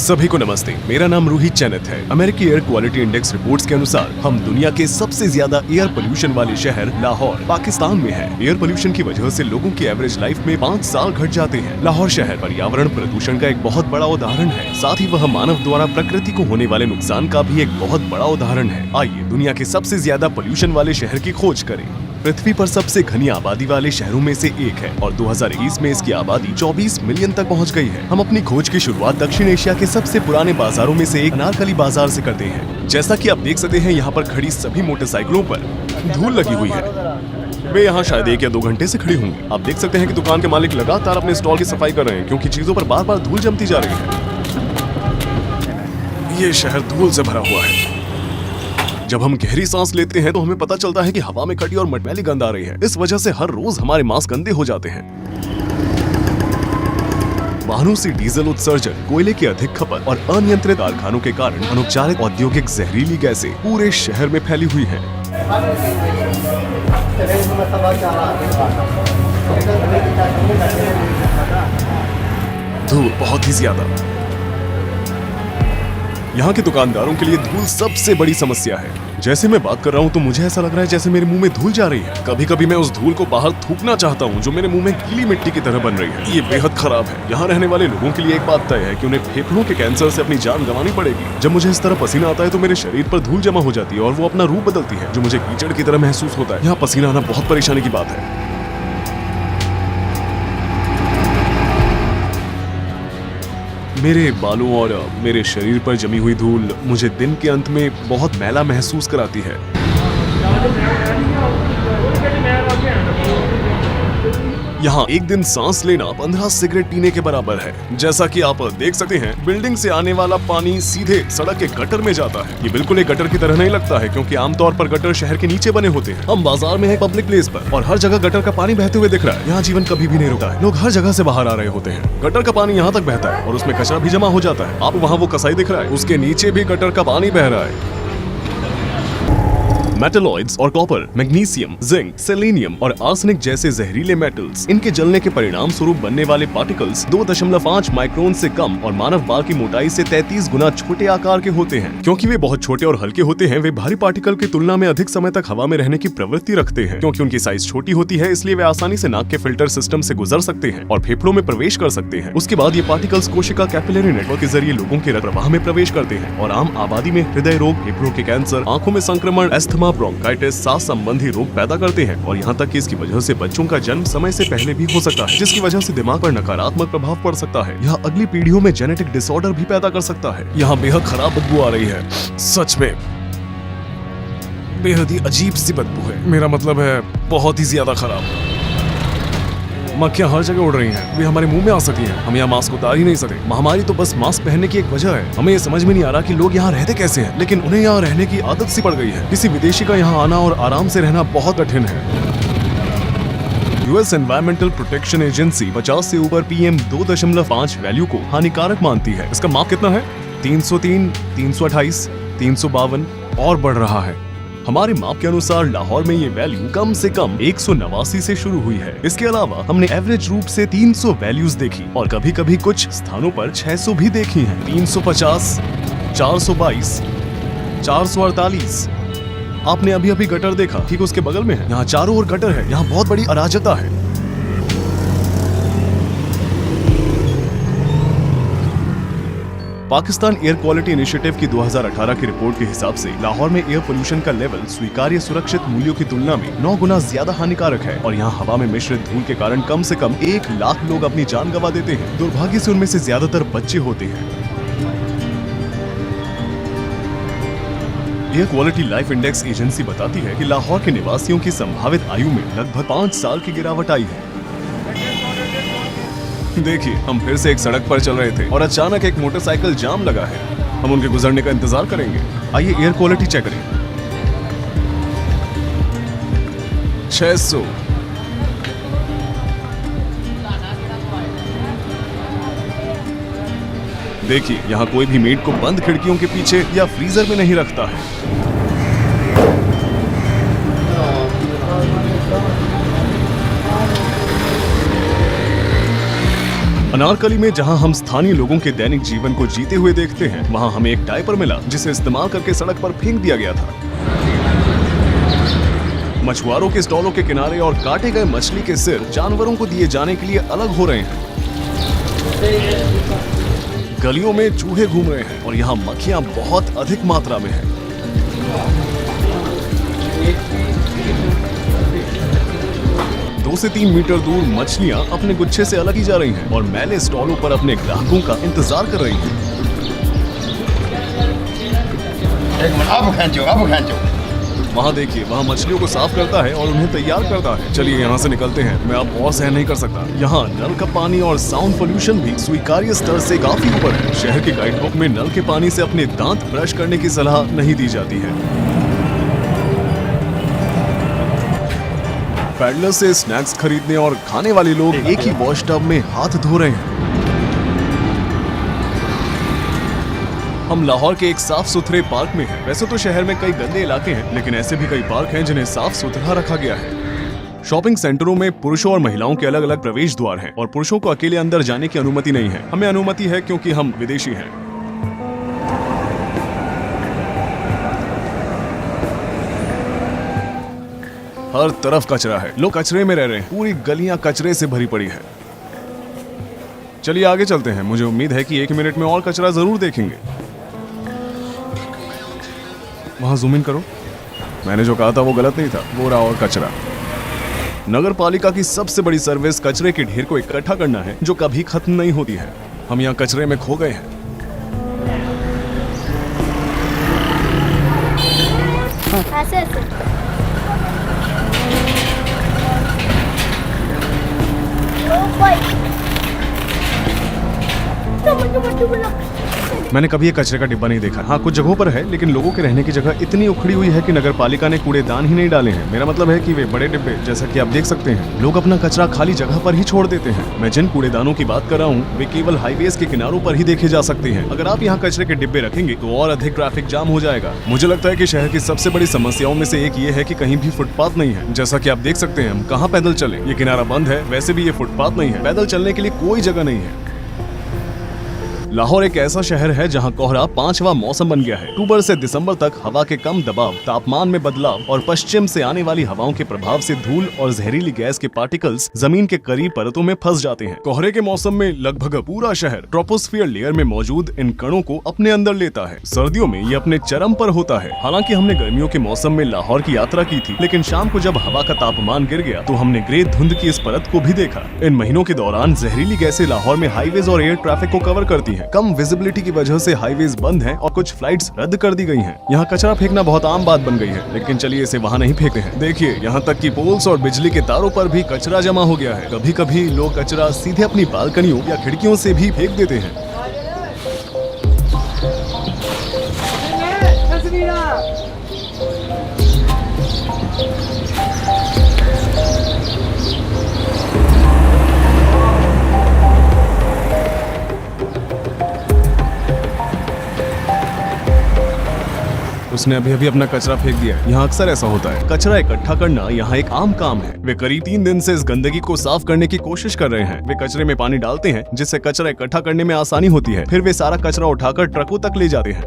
सभी को नमस्ते। मेरा नाम रोहित चैनत है। अमेरिकी एयर क्वालिटी इंडेक्स रिपोर्ट्स के अनुसार हम दुनिया के सबसे ज्यादा एयर पोल्यूशन वाले शहर लाहौर पाकिस्तान में है। एयर पोल्यूशन की वजह से लोगों की एवरेज लाइफ में 5 साल घट जाते हैं। लाहौर शहर पर्यावरण प्रदूषण का एक बहुत बड़ा उदाहरण है। साथ ही वह मानव द्वारा प्रकृति को होने वाले नुकसान का भी एक बहुत बड़ा उदाहरण है। आइए दुनिया के सबसे ज्यादा पोल्यूशन वाले शहर की खोज करें। पृथ्वी पर सबसे घनी आबादी वाले शहरों में से एक है और 2021 में इसकी आबादी 24 मिलियन तक पहुंच गई है। हम अपनी खोज की शुरुआत दक्षिण एशिया के सबसे पुराने बाजारों में से एक अनारकली बाजार से करते हैं। जैसा कि आप देख सकते हैं, यहाँ पर खड़ी सभी मोटरसाइकिलों पर धूल लगी हुई है। वे यहाँ शायद 1 या 2 घंटे से खड़ी होंगी। आप देख सकते हैं कि दुकान के मालिक लगातार अपने स्टॉल की सफाई कर रहे हैं क्योंकि चीजों पर बार बार धूल जमती जा रही है। ये शहर धूल से भरा हुआ है। जब हम गहरी सांस लेते हैं तो हमें पता चलता है कि हवा में खड़ी और मटमैली गंध आ रही है। इस वजह से हर रोज हमारे मास्क गंदे हो जाते हैं। वाहनों से डीजल उत्सर्जन, कोयले की अधिक खपत और अनियंत्रित कारखानों के कारण अनुपचारित औद्योगिक जहरीली गैसें पूरे शहर में फैली हुई हैं। धूल बहुत ही ज्यादा। यहाँ के दुकानदारों के लिए धूल सबसे बड़ी समस्या है। जैसे मैं बात कर रहा हूँ तो मुझे ऐसा लग रहा है जैसे मेरे मुंह में धूल जा रही है। कभी कभी मैं उस धूल को बाहर थूकना चाहता हूँ जो मेरे मुंह में गीली मिट्टी की तरह बन रही है। ये बेहद खराब है। यहाँ रहने वाले लोगों के लिए एक बात तय है कि उन्हें फेफड़ों के कैंसर से अपनी जान गंवानी पड़ेगी। जब मुझे इस तरह पसीना आता है तो मेरे शरीर पर धूल जमा हो जाती है और वो अपना रूप बदलती है जो मुझे कीचड़ की तरह महसूस होता है। यहाँ पसीना आना बहुत परेशानी की बात है। मेरे बालों और मेरे शरीर पर जमी हुई धूल मुझे दिन के अंत में बहुत मैला महसूस कराती है। यहाँ एक दिन सांस लेना 15 सिगरेट पीने के बराबर है। जैसा कि आप देख सकते हैं, बिल्डिंग से आने वाला पानी सीधे सड़क के गटर में जाता है। ये बिल्कुल एक गटर की तरह नहीं लगता है क्योंकि आमतौर पर गटर शहर के नीचे बने होते हैं। हम बाजार में है, पब्लिक प्लेस पर, और हर जगह गटर का पानी बहते हुए दिख रहा है। यहाँ जीवन कभी भी नहीं रुकता है। लोग हर जगह से बाहर आ रहे होते हैं। गटर का पानी यहाँ तक बहता है और उसमें कचरा भी जमा हो जाता है। आप वहाँ वो कसाई दिख रहा है, उसके नीचे भी गटर का पानी बह रहा है। मेटलॉइड्स और कॉपर, मैग्नीशियम, जिंक, सेलेनियम और आर्सेनिक जैसे जहरीले मेटल्स, इनके जलने के परिणाम स्वरूप बनने वाले पार्टिकल्स 2.5 माइक्रोन से कम और मानव बाल की मोटाई से 33 गुना छोटे आकार के होते हैं। क्योंकि वे बहुत छोटे और हल्के होते हैं, वे भारी पार्टिकल की तुलना में अधिक समय तक हवा में रहने की प्रवृत्ति रखते हैं। क्योंकि उनकी साइज छोटी होती है, इसलिए वे आसानी से नाक के फिल्टर सिस्टम से गुजर सकते हैं और फेफड़ों में प्रवेश कर सकते हैं। उसके बाद ये पार्टिकल्स कोशिका कैपिलरी नेटवर्क के जरिए लोगों के रक्त प्रवाह में प्रवेश करते हैं और आम आबादी में हृदय रोग, फेफड़ों के कैंसर, आंखों में संक्रमण, अस्थमा, ब्रोंकाइटिस, सांस संबंधी रोग पैदा करते हैं। और यहाँ तक कि इसकी वजह से बच्चों का जन्म समय से पहले भी हो सकता है, जिसकी वजह से दिमाग पर नकारात्मक प्रभाव पड़ सकता है। यह अगली पीढ़ियों में जेनेटिक डिसऑर्डर भी पैदा कर सकता है। यहाँ बेहद खराब बदबू आ रही है। सच में बेहद ही अजीब सी बदबू है। मेरा मतलब है बहुत ही ज्यादा खराब। मक्खियां हर जगह उड़ रही हैं। वे हमारे मुंह में आ सकती हैं। हम यहाँ मास्क उतार ही नहीं सकते। महामारी तो बस मास्क पहनने की एक वजह है। हमें ये समझ में नहीं आ रहा कि लोग यहाँ रहते कैसे हैं, लेकिन उन्हें यहाँ रहने की आदत सी पड़ गई है। किसी विदेशी का यहाँ आना और आराम से रहना बहुत कठिन है। यूएस एनवायरमेंटल प्रोटेक्शन एजेंसी 50 से ऊपर PM 2.5 वैल्यू को हानिकारक मानती है। इसका माप कितना है? 303, 328, 352 और बढ़ रहा है। हमारे माप के अनुसार लाहौर में ये वैल्यू कम से कम 189 से शुरू हुई है। इसके अलावा हमने एवरेज रूप से 300 वैल्यूज देखी और कभी कभी कुछ स्थानों पर 600 भी देखी हैं। 350, 422, 448। आपने अभी अभी गटर देखा, ठीक उसके बगल में है। यहाँ चारों ओर गटर है। यहाँ बहुत बड़ी अराजकता है। पाकिस्तान एयर क्वालिटी इनिशिएटिव की 2018 की रिपोर्ट के हिसाब से लाहौर में एयर पोल्यूशन का लेवल स्वीकार्य सुरक्षित मूल्यों की तुलना में 9 गुना ज्यादा हानिकारक है और यहाँ हवा में मिश्रित धूल के कारण कम से कम 1 लाख लोग अपनी जान गंवा देते हैं। दुर्भाग्य से उनमें से ज्यादातर बच्चे होते हैं। Air quality life index agency बताती है कि लाहौर के निवासियों की संभावित आयु में लगभग 5 साल की गिरावट आई है। देखिए, हम फिर से एक सड़क पर चल रहे थे और अचानक एक मोटरसाइकिल जाम लगा है। हम उनके गुजरने का इंतजार करेंगे। आइए एयर क्वालिटी चेक करें। 600, देखिए, यहाँ कोई भी मीट को बंद खिड़कियों के पीछे या फ्रीजर में नहीं रखता है। अनारकली में जहां हम स्थानीय लोगों के दैनिक जीवन को जीते हुए देखते हैं, वहां हमें एक डायपर मिला जिसे इस्तेमाल करके सड़क पर फेंक दिया गया था। मछुआरों के स्टॉलों के किनारे और काटे गए मछली के सिर जानवरों को दिए जाने के लिए अलग हो रहे हैं। गलियों में चूहे घूम रहे हैं और यहाँ मक्खियाँ बहुत अधिक मात्रा में हैं। 2 से 3 मीटर दूर मछलियाँ अपने गुच्छे से अलग ही जा रही हैं और मैले स्टॉलों पर अपने ग्राहकों का इंतजार कर रही हैं। अब खींचो। वहाँ देखिए, वहाँ मछलियों को साफ करता है और उन्हें तैयार करता है। चलिए यहाँ से निकलते हैं, मैं अब और सहन नहीं कर सकता। यहाँ नल का पानी और साउंड पोल्यूशन भी स्वीकार्य स्तर से काफी ऊपर है। शहर के गाइड बुक में नल के पानी से अपने दांत ब्रश करने की सलाह नहीं दी जाती है। पैडलर से स्नैक्स खरीदने और खाने वाले लोग एक ही वॉश टब में हाथ धो रहे हैं। हम लाहौर के एक साफ सुथरे पार्क में हैं। वैसे तो शहर में कई गंदे इलाके हैं, लेकिन ऐसे भी कई पार्क हैं जिन्हें साफ सुथरा रखा गया है। शॉपिंग सेंटरों में पुरुषों और महिलाओं के अलग अलग प्रवेश द्वार हैं और पुरुषों को अकेले अंदर जाने की अनुमति नहीं है। हमें अनुमति है क्योंकि हम विदेशी हैं। हर तरफ कचरा है, लोग कचरे में रह रहे हैं। पूरी गलियां कचरे से भरी पड़ी है। चलिए आगे चलते हैं। मुझे उम्मीद है कि 1 मिनट में और कचरा जरूर देखेंगे। वहां जूम इन करो। मैंने जो कहा था वो गलत नहीं था, वो रहा और कचरा। नगर पालिका की सबसे बड़ी सर्विस कचरे के ढेर को इकट्ठा करना है, जो कभी खत्म नहीं होती है। हम यहाँ कचरे में खो गए हैं। ऐसे मैंने कभी ये कचरे का डिब्बा नहीं देखा। हाँ, कुछ जगहों पर है, लेकिन लोगों के रहने की जगह इतनी उखड़ी हुई है कि नगर पालिका ने कूड़ेदान ही नहीं डाले हैं। मेरा मतलब है कि वे बड़े डिब्बे, जैसा कि आप देख सकते हैं, लोग अपना कचरा खाली जगह पर ही छोड़ देते हैं। मैं जिन कूड़ेदानों की बात कर रहा हूँ, वे केवल हाईवेज के किनारों पर ही देखे जा सकते हैं। अगर आप यहाँ कचरे के डिब्बे रखेंगे तो और अधिक ट्रैफिक जाम हो जाएगा। मुझे लगता है कि शहर की सबसे बड़ी समस्याओं में से एक ये है कि कहीं भी फुटपाथ नहीं है। जैसा कि आप देख सकते हैं, हम कहाँ पैदल चले। ये किनारा बंद है, वैसे भी ये फुटपाथ नहीं है। पैदल चलने के लिए कोई जगह नहीं है। लाहौर एक ऐसा शहर है जहां कोहरा 5वां मौसम बन गया है। अक्टूबर से दिसंबर तक हवा के कम दबाव, तापमान में बदलाव और पश्चिम से आने वाली हवाओं के प्रभाव से धूल और जहरीली गैस के पार्टिकल्स जमीन के करीब परतों में फंस जाते हैं। कोहरे के मौसम में लगभग पूरा शहर ट्रोपोस्फियर लेयर में मौजूद इन कणों को अपने अंदर लेता है। सर्दियों में ये अपने चरम पर होता है। हालांकि हमने गर्मियों के मौसम में लाहौर की यात्रा की थी, लेकिन शाम को जब हवा का तापमान गिर गया तो हमने ग्रे धुंध की इस परत को भी देखा। इन महीनों के दौरान जहरीली गैसें लाहौर में हाईवेज और एयर ट्रैफिक को कवर करती है। कम विजिबिलिटी की वजह से हाईवेज बंद हैं और कुछ फ्लाइट्स रद्द कर दी गई हैं। यहाँ कचरा फेंकना बहुत आम बात बन गई है, लेकिन चलिए इसे वहाँ नहीं फेंकते हैं। देखिए, यहाँ तक कि पोल्स और बिजली के तारों पर भी कचरा जमा हो गया है। कभी कभी लोग कचरा सीधे अपनी बालकनियों या खिड़कियों से भी फेंक देते हैं। उसने अभी अभी अपना कचरा फेंक दिया है। यहाँ अक्सर ऐसा होता है। कचरा इकट्ठा करना यहाँ एक आम काम है। वे करीब 3 दिन से इस गंदगी को साफ करने की कोशिश कर रहे हैं। वे कचरे में पानी डालते हैं, जिससे कचरा इकट्ठा करने में आसानी होती है। फिर वे सारा कचरा उठाकर ट्रकों तक ले जाते हैं।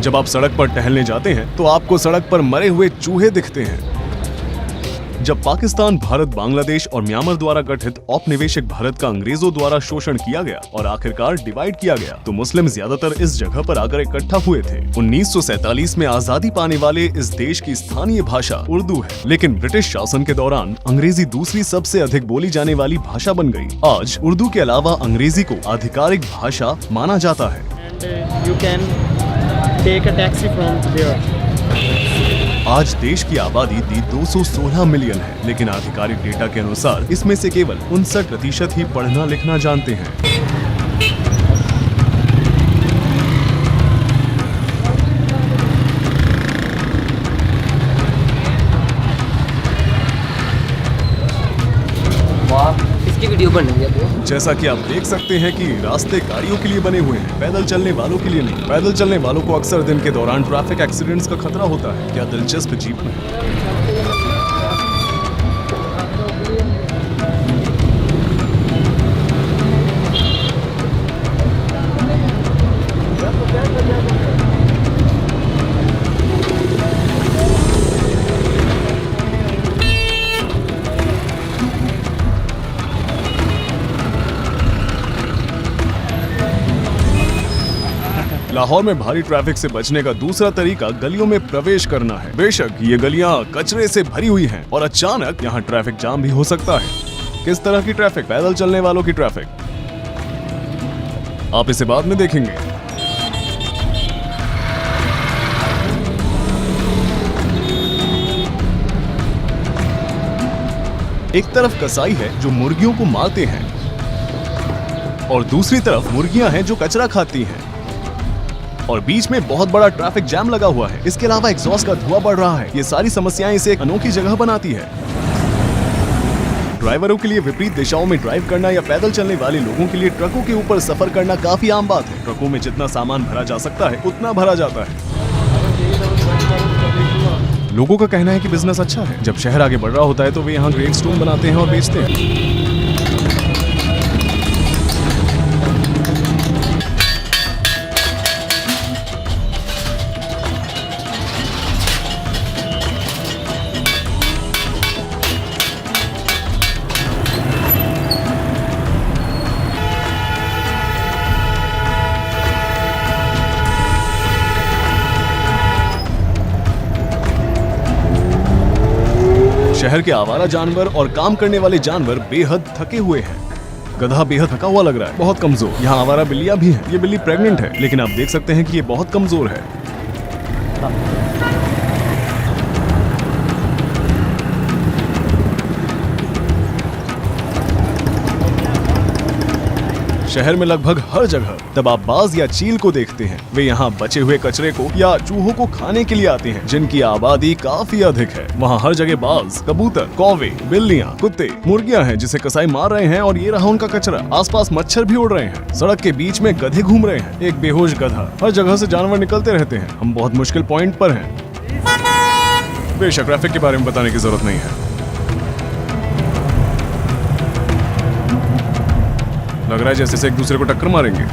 जब आप सड़क पर टहलने जाते हैं तो आपको सड़क पर मरे हुए चूहे दिखते हैं। जब पाकिस्तान, भारत, बांग्लादेश और म्यांमार द्वारा गठित औपनिवेशिक भारत का अंग्रेजों द्वारा शोषण किया गया और आखिरकार डिवाइड किया गया, तो मुस्लिम ज्यादातर इस जगह पर आकर इकट्ठा हुए थे। 1947 में आजादी पाने वाले इस देश की स्थानीय भाषा उर्दू है, लेकिन ब्रिटिश शासन के दौरान अंग्रेजी दूसरी सबसे अधिक बोली जाने वाली भाषा बन गई। आज उर्दू के अलावा अंग्रेजी को आधिकारिक भाषा माना जाता है। Take a taxi from there. आज देश की आबादी 216 मिलियन है, लेकिन आधिकारिक डेटा के अनुसार इसमें से केवल 59% ही पढ़ना लिखना जानते हैं। इसकी भी वीडियो बन रही है तो। जैसा कि आप देख सकते हैं कि रास्ते गाड़ियों के लिए बने हुए हैं, पैदल चलने वालों के लिए नहीं। पैदल चलने वालों को अक्सर दिन के दौरान ट्रैफिक एक्सीडेंट्स का खतरा होता है। क्या दिलचस्प जीप में लाहौर में भारी ट्रैफिक से बचने का दूसरा तरीका गलियों में प्रवेश करना है। बेशक ये गलियां कचरे से भरी हुई हैं और अचानक यहाँ ट्रैफिक जाम भी हो सकता है। किस तरह की ट्रैफिक? पैदल चलने वालों की ट्रैफिक। आप इसे बाद में देखेंगे। एक तरफ कसाई है जो मुर्गियों को मारते हैं और दूसरी तरफ मुर्गियां हैं जो कचरा खाती हैं और बीच में बहुत बड़ा ट्रैफिक जैम लगा हुआ है। इसके अलावा एग्जॉस्ट का धुआं बढ़ रहा है। ये सारी समस्याएं इसे एक अनोखी जगह बनाती है। ड्राइवरों के लिए विपरीत दिशाओं में ड्राइव करना या पैदल चलने वाले लोगों के लिए ट्रकों के ऊपर सफर करना काफी आम बात है। ट्रकों में जितना सामान भरा जा सकता है उतना भरा जाता है। लोगों का कहना है कि बिजनेस अच्छा है। जब शहर आगे बढ़ रहा होता है तो वे यहाँ ग्रेट स्टोन बनाते हैं और बेचते हैं। शहर के आवारा जानवर और काम करने वाले जानवर बेहद थके हुए हैं। गधा बेहद थका हुआ लग रहा है, बहुत कमजोर। यहाँ आवारा बिल्लियां भी हैं। ये बिल्ली प्रेग्नेंट है, लेकिन आप देख सकते हैं कि ये बहुत कमजोर है। शहर में लगभग हर जगह तब आप बाज या चील को देखते हैं। वे यहाँ बचे हुए कचरे को या चूहों को खाने के लिए आते हैं, जिनकी आबादी काफी अधिक है। वहाँ हर जगह बाज, कबूतर, कौवे, बिल्लियाँ, कुत्ते, मुर्गियाँ हैं जिसे कसाई मार रहे हैं और ये रहा उनका कचरा। आसपास मच्छर भी उड़ रहे हैं। सड़क के बीच में गधे घूम रहे हैं। एक बेहोश गधा। हर जगह से जानवर निकलते रहते हैं। हम बहुत मुश्किल पॉइंट पर हैं। बेशक ट्रैफिक के बारे में बताने की जरूरत नहीं है। लग रहा है जैसे एक दूसरे को टक्कर मारेंगे।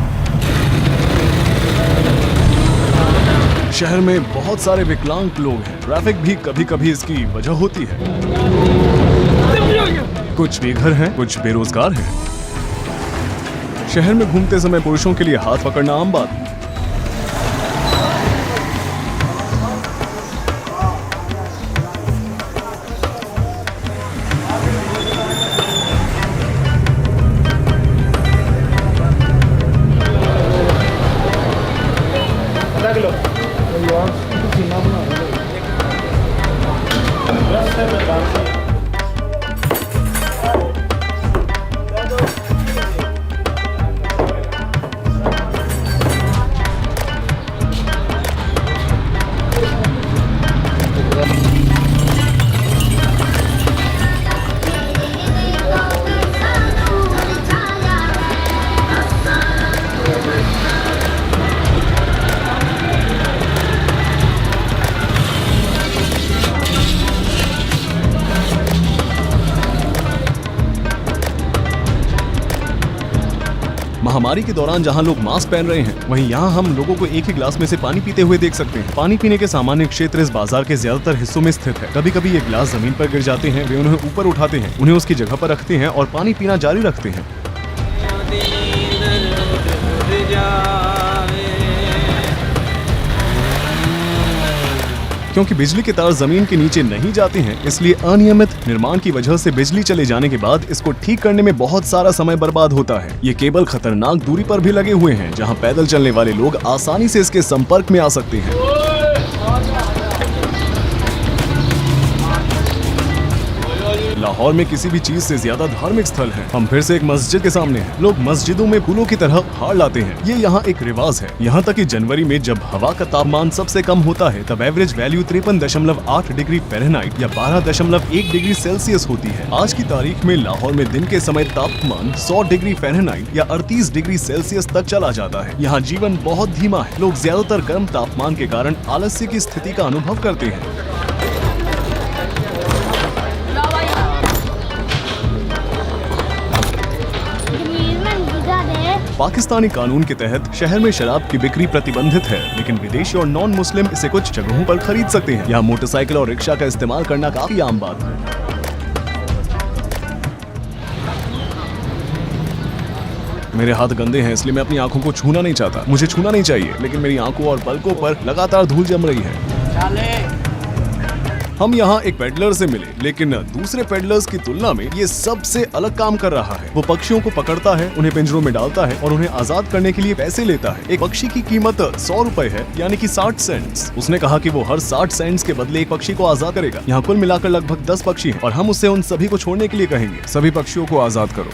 शहर में बहुत सारे विकलांग लोग हैं। ट्रैफिक भी कभी कभी इसकी वजह होती है। कुछ बेघर हैं, कुछ बेरोजगार हैं। शहर में घूमते समय पुरुषों के लिए हाथ पकड़ना आम बात है। महामारी के दौरान जहां लोग मास्क पहन रहे हैं, वहीं यहां हम लोगों को एक ही ग्लास में से पानी पीते हुए देख सकते हैं। पानी पीने के सामान्य क्षेत्र इस बाजार के ज्यादातर हिस्सों में स्थित है। कभी कभी ये गिलास जमीन पर गिर जाते हैं। वे उन्हें ऊपर उठाते हैं, उन्हें उसकी जगह पर रखते हैं और पानी पीना जारी रखते हैं। क्योंकि बिजली के तार जमीन के नीचे नहीं जाते हैं, इसलिए अनियमित निर्माण की वजह से बिजली चले जाने के बाद इसको ठीक करने में बहुत सारा समय बर्बाद होता है। ये केबल खतरनाक दूरी पर भी लगे हुए हैं, जहां पैदल चलने वाले लोग आसानी से इसके संपर्क में आ सकते हैं। लाहौर में किसी भी चीज से ज्यादा धार्मिक स्थल है। हम फिर से एक मस्जिद के सामने हैं। लोग मस्जिदों में फूलों की तरह हार लाते हैं। ये यहाँ एक रिवाज है। यहाँ तक कि जनवरी में जब हवा का तापमान सबसे कम होता है तब एवरेज वैल्यू 53.8 डिग्री फ़ारेनहाइट या 12.1 डिग्री सेल्सियस होती है। आज की तारीख में लाहौर में दिन के समय तापमान 100 डिग्री फ़ारेनहाइट या 38 डिग्री सेल्सियस तक चला जाता है। यहाँ जीवन बहुत धीमा है। लोग ज्यादातर गर्म तापमान के कारण आलस्य की स्थिति का अनुभव करते हैं। पाकिस्तानी कानून के तहत शहर में शराब की बिक्री प्रतिबंधित है, लेकिन विदेशी और नॉन मुस्लिम इसे कुछ जगहों पर खरीद सकते हैं। यहाँ मोटरसाइकिल और रिक्शा का इस्तेमाल करना काफी आम बात है। मेरे हाथ गंदे हैं, इसलिए मैं अपनी आंखों को छूना नहीं चाहता। मुझे छूना नहीं चाहिए, लेकिन मेरी आंखों और पलकों पर लगातार धूल जम रही है। हम यहाँ एक पेडलर से मिले, लेकिन दूसरे पेडलर्स की तुलना में ये सबसे अलग काम कर रहा है। वो पक्षियों को पकड़ता है, उन्हें पिंजरों में डालता है और उन्हें आजाद करने के लिए पैसे लेता है। एक पक्षी की कीमत 100 रुपए है, यानी कि 60 सेंट्स। उसने कहा कि वो हर 60 सेंट्स के बदले एक पक्षी को आजाद करेगा। यहाँ कुल मिलाकर लगभग 10 पक्षी हैं और हम उससे उन सभी को छोड़ने के लिए कहेंगे। सभी पक्षियों को आजाद करो।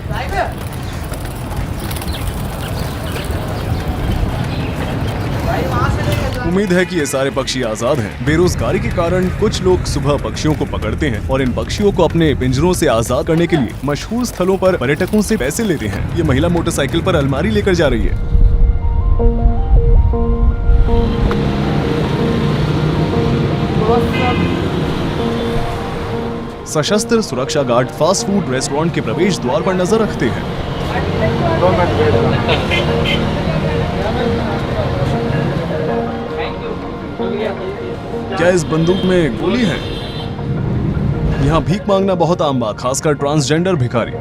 उम्मीद है कि ये सारे पक्षी आजाद हैं। बेरोजगारी के कारण कुछ लोग सुबह पक्षियों को पकड़ते हैं और इन पक्षियों को अपने पिंजरों से आजाद करने के लिए मशहूर स्थलों पर पर्यटकों से पैसे लेते हैं। ये महिला मोटरसाइकिल पर अलमारी लेकर जा रही है। सशस्त्र सुरक्षा गार्ड फास्ट फूड रेस्टोरेंट के प्रवेश द्वार पर नजर रखते हैं। क्या इस बंदूक में गोली है? यहाँ भीख मांगना बहुत आम बात, खासकर ट्रांसजेंडर भिखारी।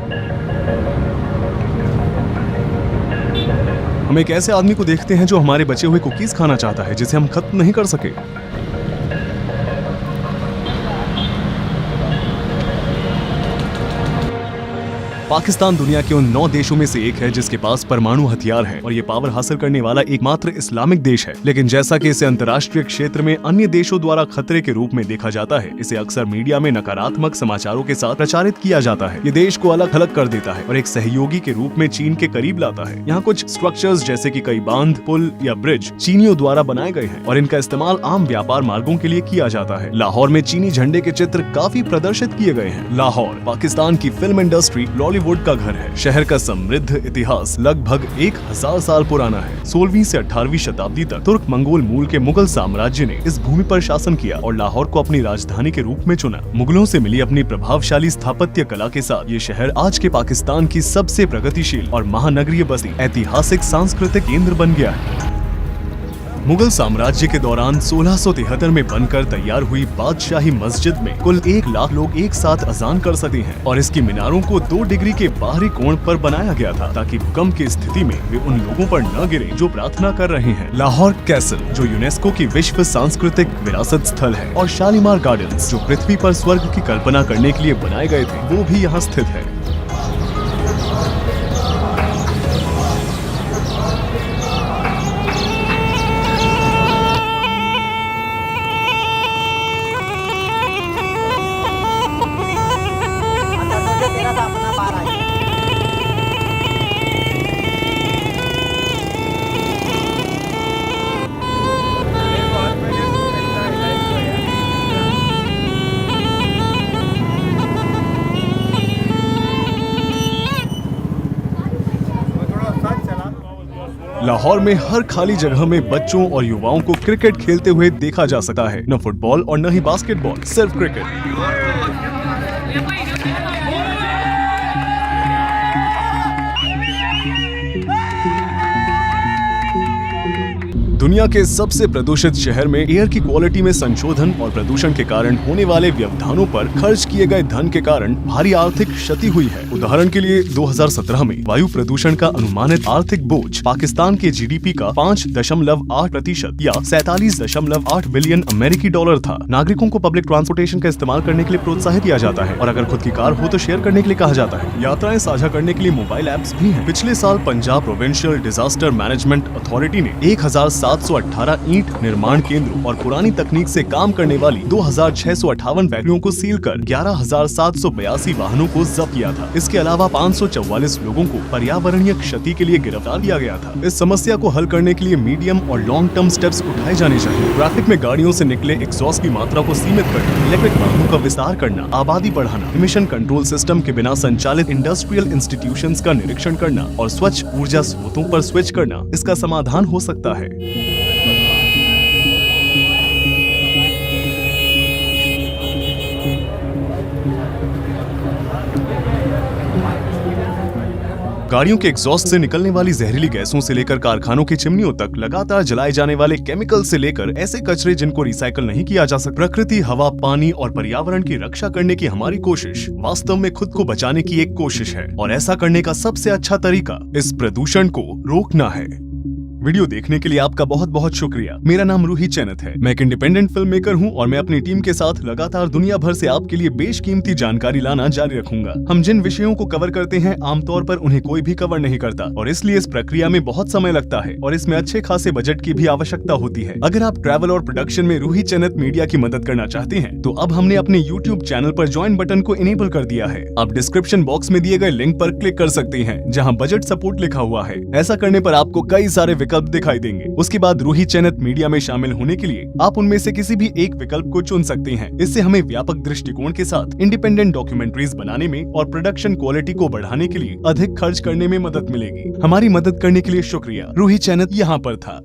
हम एक ऐसे आदमी को देखते हैं जो हमारे बचे हुए कुकीज खाना चाहता है, जिसे हम खत्म नहीं कर सके। पाकिस्तान दुनिया के उन 9 देशों में से एक है जिसके पास परमाणु हथियार है और ये पावर हासिल करने वाला एकमात्र इस्लामिक देश है। लेकिन जैसा कि इसे अंतर्राष्ट्रीय क्षेत्र में अन्य देशों द्वारा खतरे के रूप में देखा जाता है, इसे अक्सर मीडिया में नकारात्मक समाचारों के साथ प्रचारित किया जाता है। ये देश को अलग थलग कर देता है और एक सहयोगी के रूप में चीन के करीब लाता है। यहाँ कुछ स्ट्रक्चर्स जैसे कि कई बांध, पुल या ब्रिज चीनियों द्वारा बनाए गए हैं और इनका इस्तेमाल आम व्यापार मार्गों के लिए किया जाता है। लाहौर में चीनी झंडे के चित्र काफी प्रदर्शित किए गए हैं। लाहौर पाकिस्तान की फिल्म इंडस्ट्री बॉलीवुड का घर है। शहर का समृद्ध इतिहास लगभग 1000 साल पुराना है। 16वीं से 18वीं शताब्दी तक तुर्क मंगोल मूल के मुगल साम्राज्य ने इस भूमि पर शासन किया और लाहौर को अपनी राजधानी के रूप में चुना। मुगलों से मिली अपनी प्रभावशाली स्थापत्य कला के साथ ये शहर आज के पाकिस्तान की सबसे प्रगतिशील और महानगरीय बस्ती, ऐतिहासिक सांस्कृतिक केंद्र बन गया है। मुगल साम्राज्य के दौरान 1673 में बनकर तैयार हुई बादशाही मस्जिद में कुल 1 लाख लोग एक साथ अजान कर सकते हैं और इसकी मीनारों को 2 डिग्री के बाहरी कोण पर बनाया गया था ताकि भूकंप की स्थिति में वे उन लोगों पर न गिरे जो प्रार्थना कर रहे हैं। लाहौर कैसल जो यूनेस्को की विश्व सांस्कृतिक विरासत स्थल है और शालीमार गार्डन्स जो पृथ्वी पर स्वर्ग की कल्पना करने के लिए बनाए गए थे, वो भी यहाँ स्थित है। लाहौर में हर खाली जगह में बच्चों और युवाओं को क्रिकेट खेलते हुए देखा जा सकता है। न फुटबॉल और न ही बास्केटबॉल, सिर्फ क्रिकेट। दुनिया के सबसे प्रदूषित शहर में एयर की क्वालिटी में संशोधन और प्रदूषण के कारण होने वाले व्यवधानों पर खर्च किए गए धन के कारण भारी आर्थिक क्षति हुई है। उदाहरण के लिए 2017 में वायु प्रदूषण का अनुमानित आर्थिक बोझ पाकिस्तान के जीडीपी का 5.8% या 47.8 बिलियन अमेरिकी डॉलर था। नागरिकों को पब्लिक ट्रांसपोर्टेशन का इस्तेमाल करने के लिए प्रोत्साहित किया जाता है और अगर खुद की कार हो तो शेयर करने के लिए कहा जाता है। यात्राएं साझा करने के लिए मोबाइल ऐप्स भी हैं। पिछले साल Punjab provincial disaster management authority ने 1007 718 ईंट निर्माण केंद्रों और पुरानी तकनीक से काम करने वाली 2658 फैक्ट्रियों को सील कर 11,782 वाहनों को जब्त किया था। इसके अलावा 544 लोगों को पर्यावरणीय क्षति के लिए गिरफ्तार किया गया था। इस समस्या को हल करने के लिए मीडियम और लॉन्ग टर्म स्टेप्स उठाए जाने चाहिए। ट्रैफिक में गाड़ियों से निकले एग्जॉस्ट की मात्रा को सीमित करना, इलेक्ट्रिक वाहनों का विस्तार करना, आबादी बढ़ाना, इमिशन कंट्रोल सिस्टम के बिना संचालित इंडस्ट्रियल इंस्टीट्यूशंस का निरीक्षण करना और स्वच्छ ऊर्जा स्रोतों पर स्विच करना इसका समाधान हो सकता है। गाड़ियों के एग्जॉस्ट से निकलने वाली जहरीली गैसों से लेकर कारखानों की चिमनियों तक लगातार जलाए जाने वाले केमिकल से लेकर ऐसे कचरे जिनको रिसाइकल नहीं किया जा सकता, प्रकृति, हवा, पानी और पर्यावरण की रक्षा करने की हमारी कोशिश वास्तव में खुद को बचाने की एक कोशिश है और ऐसा करने का सबसे अच्छा तरीका इस प्रदूषण को रोकना है। वीडियो देखने के लिए आपका बहुत बहुत शुक्रिया। मेरा नाम रूही चैनत है। मैं एक इंडिपेंडेंट फिल्म मेकर हूँ और मैं अपनी टीम के साथ लगातार दुनिया भर से आपके लिए बेशकीमती जानकारी लाना जारी रखूंगा। हम जिन विषयों को कवर करते हैं आमतौर पर उन्हें कोई भी कवर नहीं करता और इसलिए इस प्रक्रिया में बहुत समय लगता है और इसमें अच्छे खासे बजट की भी आवश्यकता होती है। अगर आप ट्रैवल और प्रोडक्शन में रूही चैनत मीडिया की मदद करना चाहते हैं तो अब हमने अपने यूट्यूब चैनल पर ज्वाइन बटन को इनेबल कर दिया है। आप डिस्क्रिप्शन बॉक्स में दिए गए लिंक पर क्लिक कर सकते हैं जहाँ बजट सपोर्ट लिखा हुआ है। ऐसा करने पर आपको कई सारे विकल्प दिखाई देंगे। उसके बाद रूही चैनत मीडिया में शामिल होने के लिए आप उनमें से किसी भी एक विकल्प को चुन सकते हैं। इससे हमें व्यापक दृष्टिकोण के साथ इंडिपेंडेंट डॉक्यूमेंट्रीज बनाने में और प्रोडक्शन क्वालिटी को बढ़ाने के लिए अधिक खर्च करने में मदद मिलेगी। हमारी मदद करने के लिए शुक्रिया। रूही चैनत यहाँ पर था।